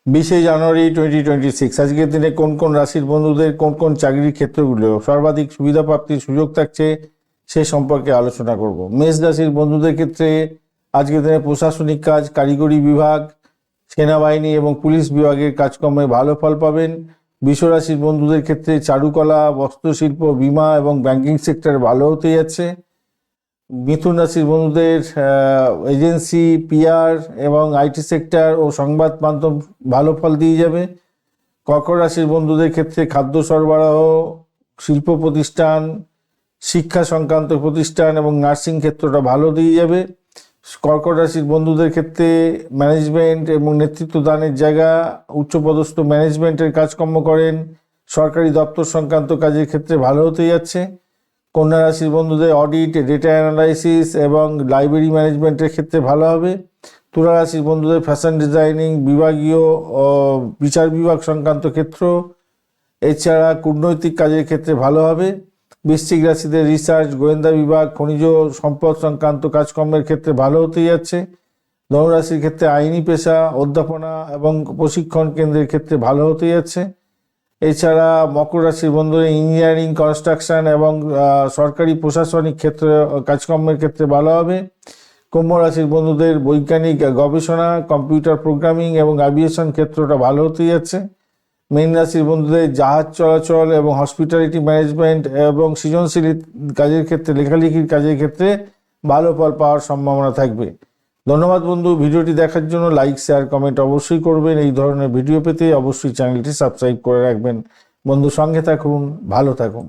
20 জানুয়ারি 2026 আজকের দিনে কোন কোন রাশির বন্ধুদের কোন কোন চাকরির ক্ষেত্রগুলো সর্বাধিক সুবিধা প্রাপ্তির সুযোগ থাকছে সে সম্পর্কে আলোচনা করব। মেষ রাশির বন্ধুদের ক্ষেত্রে আজকের দিনে প্রশাসনিক কাজ, কারিগরি বিভাগ, সেনাবাহিনী এবং পুলিশ বিভাগের কাজকর্মে ভালো ফল পাবেন। বৃষ রাশির বন্ধুদের ক্ষেত্রে চারুকলা, বস্ত্রশিল্প, বিমা এবং ব্যাংকিং সেক্টর ভালো হতে যাচ্ছে। মিথুন রাশির বন্ধুদের এজেন্সি, পিআর এবং আইটি সেক্টর ও সংবাদ মাধ্যম ভালো ফল দিয়ে যাবে। কর্কট রাশির বন্ধুদের ক্ষেত্রে খাদ্য সরবরাহ, শিল্প প্রতিষ্ঠান, শিক্ষা সংক্রান্ত প্রতিষ্ঠান এবং নার্সিং ক্ষেত্রটা ভালো দিয়ে যাবে। কর্কট রাশির বন্ধুদের ক্ষেত্রে ম্যানেজমেন্ট এবং নেতৃত্ব দানের জায়গা, উচ্চপদস্থ ম্যানেজমেন্টের কাজকর্ম করেন, সরকারি দপ্তর সংক্রান্ত কাজের ক্ষেত্রে ভালো হতে যাচ্ছে। কন্যা রাশির বন্ধুদের অডিট, ডেটা অ্যানালাইসিস এবং লাইব্রেরি ম্যানেজমেন্টের ক্ষেত্রে ভালো হবে। তুলা রাশির বন্ধুদের ফ্যাশন ডিজাইনিং, বিভাগীয় বিচার বিভাগ সংক্রান্ত ক্ষেত্র, এছাড়া কূটনৈতিক কাজের ক্ষেত্রে ভালো হবে। বৃশ্চিক রাশিদের রিসার্চ, গোয়েন্দা বিভাগ, খনিজ সম্পদ সংক্রান্ত কাজকর্মের ক্ষেত্রে ভালো হতে যাচ্ছে। ধনুরাশির ক্ষেত্রে আইনি পেশা, অধ্যাপনা এবং প্রশিক্ষণ কেন্দ্রের ক্ষেত্রে ভালো হতে যাচ্ছে। এছাড়া মকর রাশির বন্ধুরা ইঞ্জিনিয়ারিং, কনস্ট্রাকশন এবং সরকারি প্রশাসনিক ক্ষেত্রে কাজকর্মের ক্ষেত্রে ভালো হবে। কুম্ভ রাশির বন্ধুদের বৈজ্ঞানিক গবেষণা, কম্পিউটার প্রোগ্রামিং এবং অ্যাভিয়েশন ক্ষেত্রটা ভালো হতে যাচ্ছে। মীন রাশির বন্ধুদের জাহাজ চলাচল এবং হসপিটালিটি ম্যানেজমেন্ট এবং সৃজনশীল কাজের ক্ষেত্রে, লেখালেখির কাজের ক্ষেত্রে ভালো ফল পাওয়ার সম্ভাবনা থাকবে। ধন্যবাদ বন্ধু, ভিডিওটি দেখার জন্য লাইক, শেয়ার, কমেন্ট অবশ্যই করবেন। এই ধরনের ভিডিও পেতে অবশ্যই চ্যানেলটি সাবস্ক্রাইব করে রাখবেন। বন্ধু, সঙ্গে থাকুন, ভালো থাকুন।